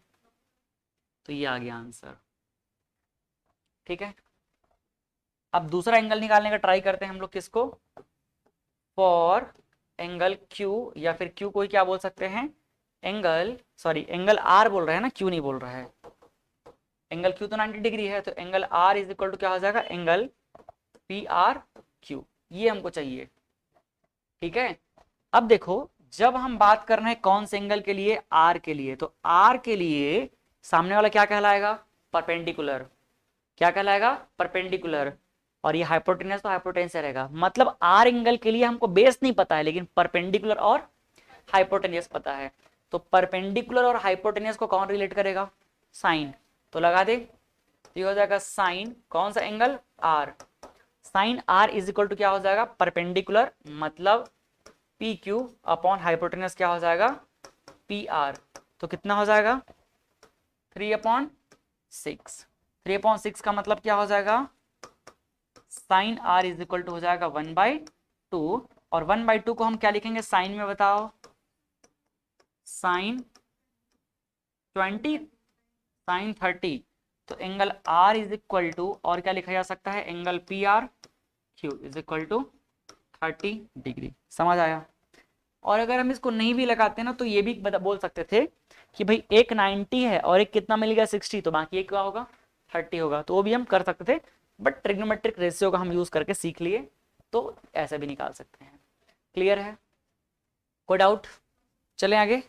तो ये आ गया आंसर। ठीक है, अब दूसरा एंगल निकालने का ट्राई करते हैं हम लोग, किसको, फॉर एंगल Q, या फिर Q को ही क्या बोल सकते हैं, एंगल, सॉरी एंगल R बोल रहे हैं ना, Q नहीं बोल रहा है। एंगल Q तो 90 डिग्री है, तो angle R is equal to क्या हो जाएगा, एंगल PRQ, ये हमको चाहिए। ठीक है, अब देखो, जब हम बात कर रहे हैं कौन से एंगल के लिए, R के लिए, तो R के लिए सामने वाला क्या कहलाएगा, परपेंडिकुलर। क्या कहलाएगा, परपेंडिकुलर। और ये हाइपोटेनस तो हाइपोटेनस रहेगा। मतलब आर एंगल के लिए हमको बेस नहीं पता है, लेकिन परपेंडिकुलर और हाइपोटेनस पता है। तो परपेंडिकुलर और हाइपोटेनस को कौन रिलेट करेगा, साइन। तो लगा दे, तो ये हो जाएगा साइन कौन सा angle, R, sine R is equal to क्या हो जाएगा, परपेंडिकुलर, मतलब पी क्यू अपॉन हाइपोटेनस क्या हो जाएगा, पी आर। तो कितना हो जाएगा 3/6, 3/6 का मतलब क्या हो जाएगा, sine R is equal to हो जाएगा 1/2, और 1/2 को हम क्या लिखेंगे साइन में बताओ, साइन 20, साइन 30। तो angle R is equal to, और क्या लिखा जा सकता है, angle P R Q is equal to 30 degree. समझ आया। और अगर हम इसको नहीं भी लगाते ना तो ये भी बोल सकते थे कि भाई एक 90 है और एक कितना मिल गया 60, तो बाकी एक क्या होगा 30 होगा, तो वो भी हम कर सकते थे, बट ट्रिग्नोमेट्रिक रेशियो का हम यूज करके सीख लिए, तो ऐसे भी निकाल सकते हैं। क्लियर है, कोई डाउट? चलें आगे।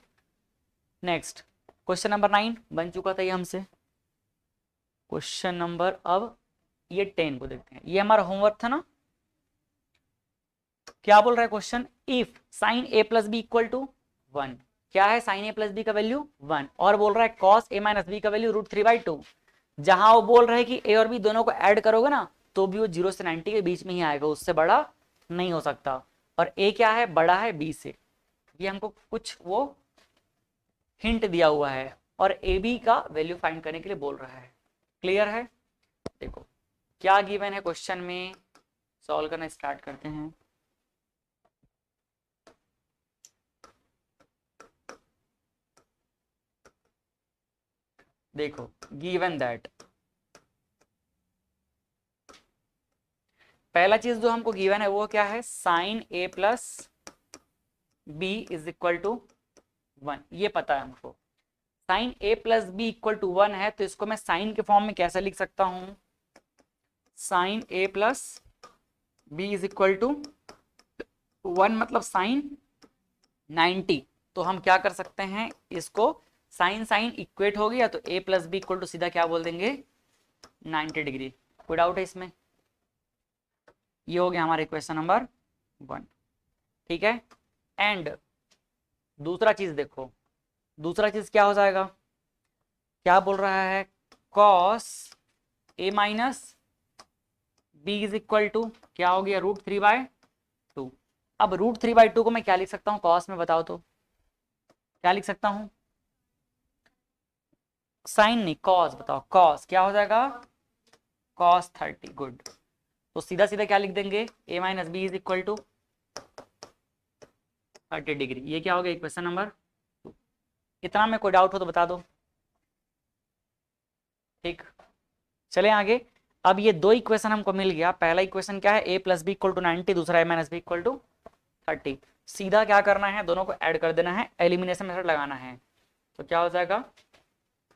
नेक्स्ट क्वेश्चन नंबर 9 बन चुका था ये हमसे। क्वेश्चन नंबर अब ये 10 को देखते हैं, ये हमारा होमवर्क था ना। क्या बोल रहा है question, if sine A plus B equal to 1, क्या है साइन ए प्लस बी का वैल्यू 1, और बोल रहा है कॉस ए माइनस बी का वैल्यू √3/2। जहां वो बोल रहे हैं कि ए और बी दोनों को ऐड करोगे ना तो भी वो 0 से 90 के बीच में ही आएगा, उससे बड़ा नहीं हो सकता, और ए क्या है, बड़ा है बी से। ये हमको कुछ वो हिंट दिया हुआ है, और ए बी का वैल्यू फाइंड करने के लिए बोल रहा है। क्लियर है। देखो क्या गिवन है क्वेश्चन में, सॉल्व करना स्टार्ट करते हैं। देखो गिवन दैट, पहला चीज जो हमको गिवन है वो क्या है, sine A plus B is equal to 1, ये पता है हमको। Sine A plus B equal to 1 है, तो इसको मैं साइन के फॉर्म में कैसे लिख सकता हूं, sine A plus B is equal to 1 मतलब साइन 90। तो हम क्या कर सकते हैं, इसको साइन साइन इक्वेट हो गया, तो ए प्लस बी इक्वल टू सीधा क्या बोल देंगे 90 डिग्री। कोई डाउट है इसमें? ये हो गया हमारा इक्वेशन नंबर 1, ठीक है। एंड दूसरा चीज देखो, दूसरा चीज क्या हो जाएगा, क्या बोल रहा है, cos A minus B is equal to क्या हो गया √3/2। अब √3/2 को मैं क्या लिख सकता हूँ कॉस में, बताओ तो क्या लिख सकता हूँ, साइन नहीं कॉस, बताओ कॉस क्या हो जाएगा, कॉस 30। गुड, तो सीधा सीधा क्या लिख देंगे, A minus B is equal to 30 degree. ये क्या हो गया इक्वेशन नंबर 2। इतना में कोई डाउट हो तो बता दो, ठीक। चले आगे। अब ये दो इक्वेशन हमको मिल गया, पहला इक्वेशन क्या है, ए प्लस बी इक्वल टू 90, दूसरा ए माइनस बी इक्वल टू 30। सीधा क्या करना है, दोनों को ऐड कर देना है, एलिमिनेशन मेथड लगाना है। तो क्या हो जाएगा,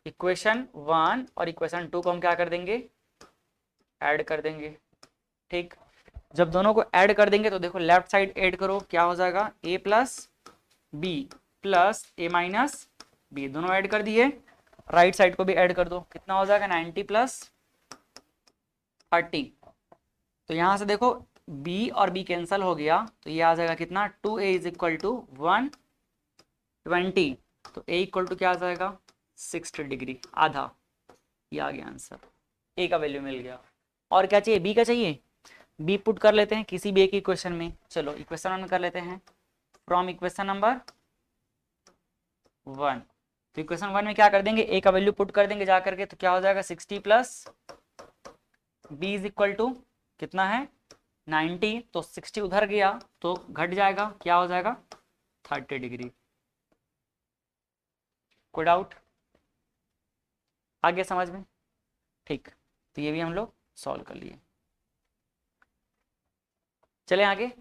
इक्वेशन 1 और इक्वेशन 2 को हम क्या कर देंगे, ऐड कर देंगे, ठीक। जब दोनों को ऐड कर देंगे तो देखो लेफ्ट साइड ऐड करो, क्या हो जाएगा, ए प्लस बी प्लस ए माइनस बी, दोनों ऐड कर दिए। राइट साइड को भी ऐड कर दो, कितना हो जाएगा 90 प्लस 30। तो यहां से देखो b और b कैंसिल हो गया, तो ये आ जाएगा कितना, 2a इज इक्वल टू 120। तो a इक्वल टू क्या आ जाएगा 60 डिग्री, आधा। ये आ गया आंसर, a का वैल्यू मिल गया। और क्या चाहिए, b का चाहिए, b पुट कर लेते हैं किसी भी एक इक्वेशन में। चलो इक्वेशन 1 कर लेते हैं, फ्रॉम इक्वेशन नंबर 1। तो इक्वेशन 1 में क्या कर देंगे, a का वैल्यू पुट कर देंगे जा करके, तो क्या हो जाएगा 60 plus b is equal to कितना है 90। तो 60 उधर गया तो घट जाएगा, क्या हो जाएगा 30 डिग्री। कोई डाउट आ गया समझ में, ठीक। तो ये भी हम लोग सॉल्व कर लिए। चले आगे।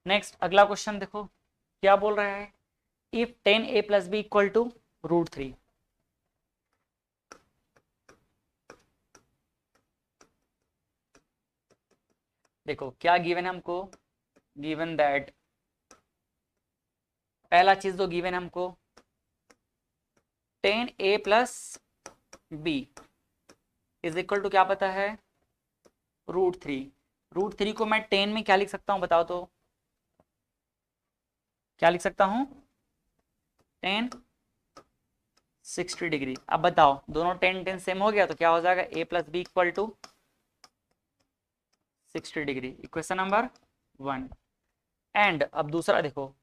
नेक्स्ट अगला क्वेश्चन देखो क्या बोल रहा है, if 10a plus B equal to √3। देखो क्या गिवन है हमको, गिवन दैट, पहला चीज जो गिवन है हमको 10a plus B is equal to क्या पता है √3। √3 को मैं 10 में क्या लिख सकता हूं बताओ तो, क्या लिख सकता हूं 10 60 डिग्री। अब बताओ दोनों टेन टेन सेम हो गया तो क्या हो जाएगा, a plus B equal to 60 degree, equation number 1। And अब दूसरा देखो,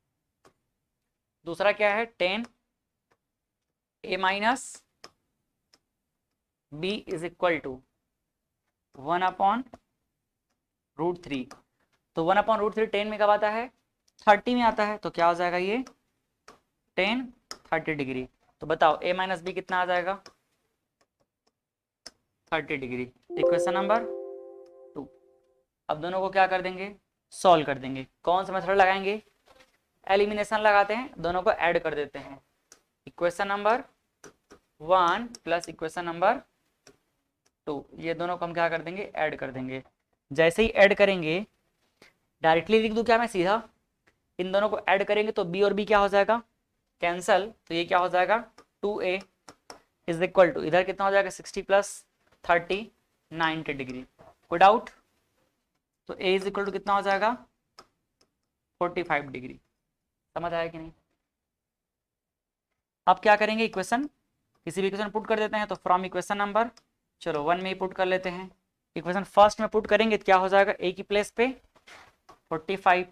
दूसरा क्या है, 10 a minus B is equal to 1/√3। तो 1/√3 10 में कब आता है, 30 में आता है। तो क्या हो जाएगा ये 10 30 डिग्री। तो बताओ a माइनस बी कितना आ जाएगा, 30 डिग्री, इक्वेशन नंबर 2। अब दोनों को क्या कर देंगे, सॉल्व कर देंगे। कौन सा मेथड लगाएंगे, एलिमिनेशन लगाते हैं, दोनों को ऐड कर देते हैं। Equation number 1 plus equation number 2, ये दोनों को हम क्या कर देंगे, ऐड कर देंगे। जैसे ही ऐड करेंगे डायरेक्टली लिख दूं क्या मैं सीधा, इन दोनों को ऐड करेंगे तो b और b क्या हो जाएगा, कैंसल। तो ये क्या हो जाएगा 2a इज इक्वल टू, इधर कितना हो जाएगा 60 प्लस 30 90 डिग्री। कोई डाउट, तो a इज इक्वल टू कितना हो जाएगा 45 डिग्री। समझ आया कि नहीं। अब क्या करेंगे, इक्वेशन किसी भी इक्वेशन पुट कर देते हैं। तो फ्रॉम इक्वेशन नंबर, चलो 1 में ही पुट कर लेते हैं। इक्वेशन फर्स्ट में पुट करेंगे तो क्या हो जाएगा, a की प्लेस पे 45,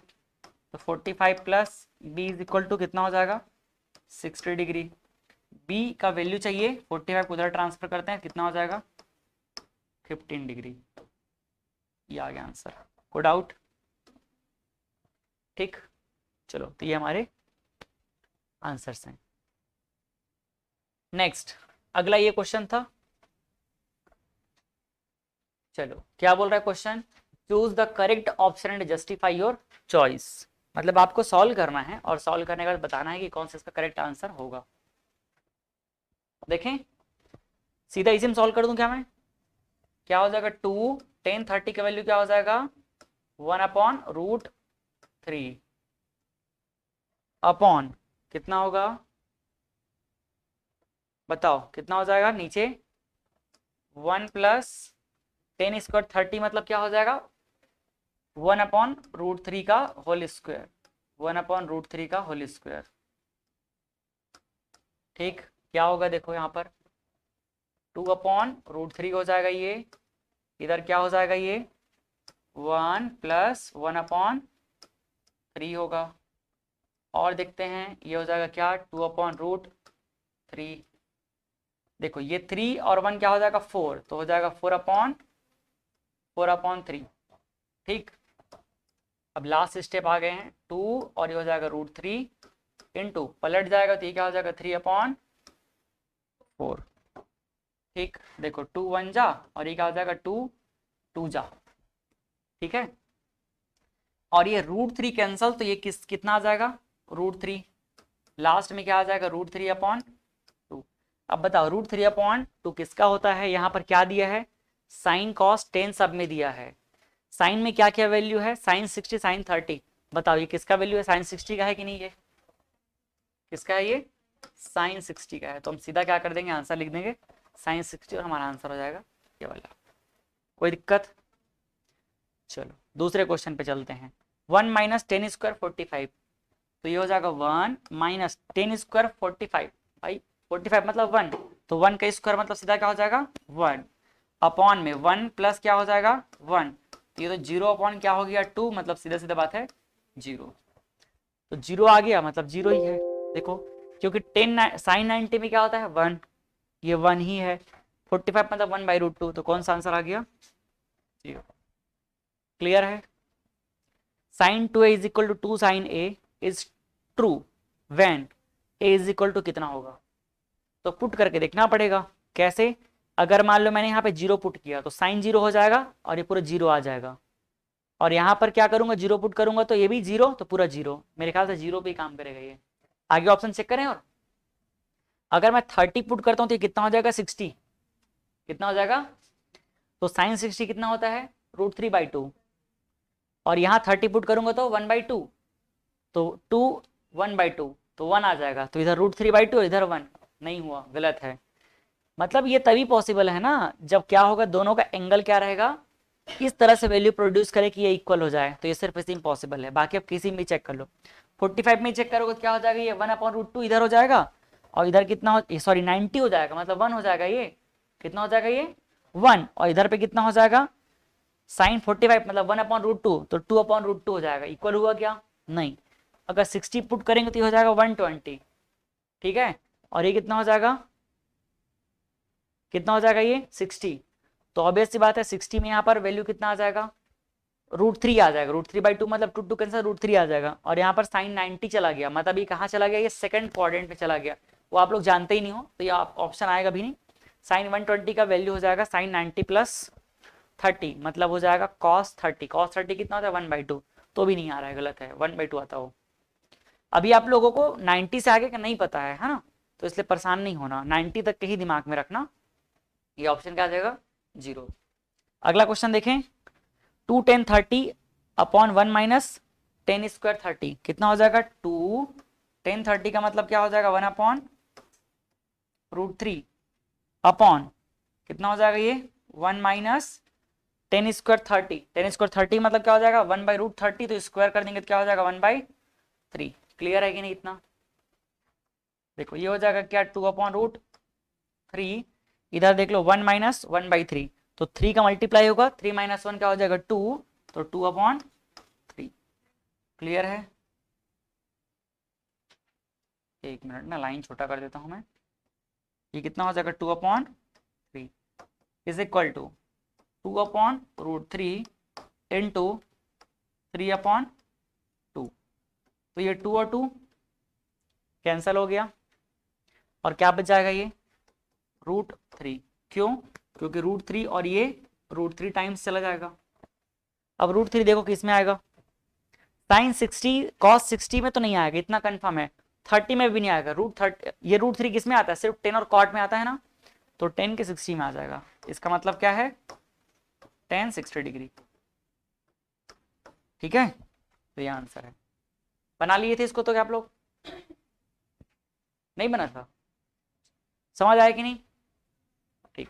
तो 45 plus b is equal to कितना हो जाएगा 60 डिग्री। b का वैल्यू चाहिए, 45 को उधर ट्रांसफर करते हैं, कितना हो जाएगा 15 डिग्री। ये आ गया आंसर। कोई डाउट, ठीक। चलो तो ये हमारे आंसर्स हैं। नेक्स्ट अगला ये क्वेश्चन था, चलो क्या बोल रहा है question, choose the correct option and justify your choice. मतलब आपको सॉल्व करना है और सॉल्व करने के बाद बताना है कि कौन सा इसका करेक्ट आंसर होगा। देखें सीधा इसी में सॉल्व कर दूं क्या मैं, क्या हो जाएगा 2 10 30 का वैल्यू क्या हो जाएगा 1/√3 अपॉन कितना होगा, बताओ कितना हो जाएगा, नीचे 1 प्लस 10 स्क्वायर 30 मतलब क्या हो जाएगा 1/√3 का होल स्क्वायर, 1/√3 का होल स्क्वायर। ठीक, क्या होगा देखो यहाँ पर 2/√3 हो जाएगा ये, इधर क्या हो जाएगा ये 1 प्लस 1/3 होगा। और देखते हैं ये हो जाएगा क्या 2/√3। देखो ये 3 और 1 क्या हो जाएगा 4, तो हो जाएगा 4/3। ठीक, अब लास्ट स्टेप आ गए हैं 2 और ये हो जाएगा √3 इंटू पलट जाएगा तो ये क्या हो जाएगा 3/4। ठीक, देखो 2 1 जा और ये क्या हो जाएगा 2 2 जा। ठीक है, और ये √3 कैंसल तो ये कितना आ जाएगा √3, लास्ट में क्या आ जाएगा √3/2। अब बताओ √3/2 किसका होता है, यहाँ पर क्या दिया है साइन कॉस टेन सब में दिया है। साइन में क्या क्या वैल्यू है, साइन 60 साइन 30। बताओ ये किसका वैल्यू है, साइन 60 का है कि नहीं, ये किसका है, ये साइन 60 का है। तो हम सीधा क्या कर देंगे आंसर लिख देंगे साइन 60 और हमारा आंसर हो जाएगा ये वाला। कोई दिक्कत, चलो दूसरे क्वेश्चन पे चलते हैं। 1 माइनस 10 स्क्वायर 45, तो ये हो जाएगा 1 माइनस 10 स्क्वायर 45। भाई 45 मतलब 1, तो 1 का स्क्वायर मतलब सीधा क्या हो जाएगा 1 अपॉन में 1 प्लस क्या हो जाएगा 1, तो ये तो 0 अपॉन क्या हो गया 2, मतलब सीधा सीधा बात है 0। तो 0 आ गया मतलब 0 ही है। देखो क्योंकि 10 साइन 90 में क्या होता है 1, ये 1 ही है। 45 मतलब 1/√2, तो कौन सा आंसर आ गया 0। क्लियर है। Sine 2a is equal to 2 sine a is true when a is equal to कितना होगा, तो पुट करके देखना पड़ेगा कैसे। अगर मान लो मैंने यहाँ पे 0 पुट किया तो साइन 0 हो जाएगा और ये पूरा 0 आ जाएगा, और यहाँ पर क्या करूंगा 0 पुट करूंगा तो ये भी 0 तो पूरा 0। मेरे ख्याल से 0 पे ही काम करेगा ये। आगे ऑप्शन चेक करें, और अगर मैं 30 पुट करता हूँ तो ये कितना हो जाएगा 60, कितना हो जाएगा, तो साइन 60 कितना होता है √3/2, और यहाँ 30 पुट करूंगा तो 1/2, तो 2 1/2 तो 1 आ जाएगा, तो इधर √3/2 और इधर 1 नहीं हुआ, गलत है। मतलब ये तभी पॉसिबल है ना जब क्या होगा दोनों का एंगल क्या रहेगा, इस तरह से वैल्यू प्रोड्यूस करे कि ये इक्वल हो जाए, तो ये सिर्फ इसी इम्पॉसिबल है। बाकी आप किसी में चेक कर लो, 45 में चेक करोगे तो क्या हो जाएगा ये 1/√2 इधर हो जाएगा और इधर कितना हो, सॉरी 90 हो जाएगा, मतलब 1 हो जाएगा, ये कितना हो जाएगा, ये 1, और इधर पे कितना हो जाएगा साइन 45 मतलब 1/√2, तो 2/√2 हो जाएगा। इक्वल हुआ क्या, नहीं। अगर 60 पुट करेंगे तो ये हो जाएगा 120, ठीक है। और ये कितना हो जाएगा, कितना हो जाएगा ये 60, तो ऑब्वियस सी बात है 60 में यहाँ पर वैल्यू कितना आ जाएगा, √3 आ जाएगा। √3/2 मतलब 2 कैंसिल, √3 आ जाएगा। और यहाँ पर साइन 90 चला गया, मतलब ये कहाँ चला गया, ये सेकंड क्वाड्रेंट में चला गया। वो आप लोग जानते ही नहीं हो, तो ये ऑप्शन आएगा भी नहीं। साइन 120 का वैल्यू हो जाएगा साइन 90 + 30, मतलब हो जाएगा cos 30। cos 30 कितना होता है 1/2, तो भी नहीं आ रहा है, गलत है, 1/2 आता हो। अभी आप लोगों को 90 से आगे का नहीं पता है ना, तो इसलिए परेशान नहीं होना, 90 तक के ही दिमाग में रखना। ये ऑप्शन क्या आ जाएगा, 0। अगला क्वेश्चन देखें, 2 10 30/1 माइनस 10 स्क्वायर 30 कितना हो जाएगा, 2 10 30 का मतलब क्या हो जाएगा 1/√3 अपॉन कितना हो जाएगा ये 1 माइनस 10 स्क्वायर 30। 10 स्क्वायर 30 मतलब क्या हो जाएगा 1/√30, तो स्क्वायर कर देंगे तो क्या हो जाएगा 1/3। क्लियर है कि नहीं इतना, देखो ये हो जाएगा क्या 2/√3, इधर देख लो 1 माइनस 1/3, तो 3 का मल्टीप्लाई होगा, 3 - 1 क्या हो जाएगा 2, तो 2/3। क्लियर है, एक मिनट ना लाइन छोटा कर देता हूं मैं। ये कितना हो जाएगा 2/3 इज इक्वल टू 2/√3 इंटू 3/2, तो ये 2 और 2 कैंसल हो गया, और क्या बच जाएगा ये √3। क्यों, क्योंकि √3 और ये √3 टाइम्स चला जाएगा। अब √3 देखो किस में आएगा, साइन 60 cos 60 में तो नहीं आएगा, इतना कंफर्म है। 30 में भी नहीं आएगा, √30 ये √3 किस में आता है, सिर्फ 10 और कॉट में आता है ना, तो 10 के 60 में आ जाएगा। इसका मतलब क्या है, tan 60 डिग्री, ठीक है। तो ये आंसर है। बना लिए थे इसको तो क्या आप लोग, नहीं बना था, समझ आया कि नहीं, ठीक।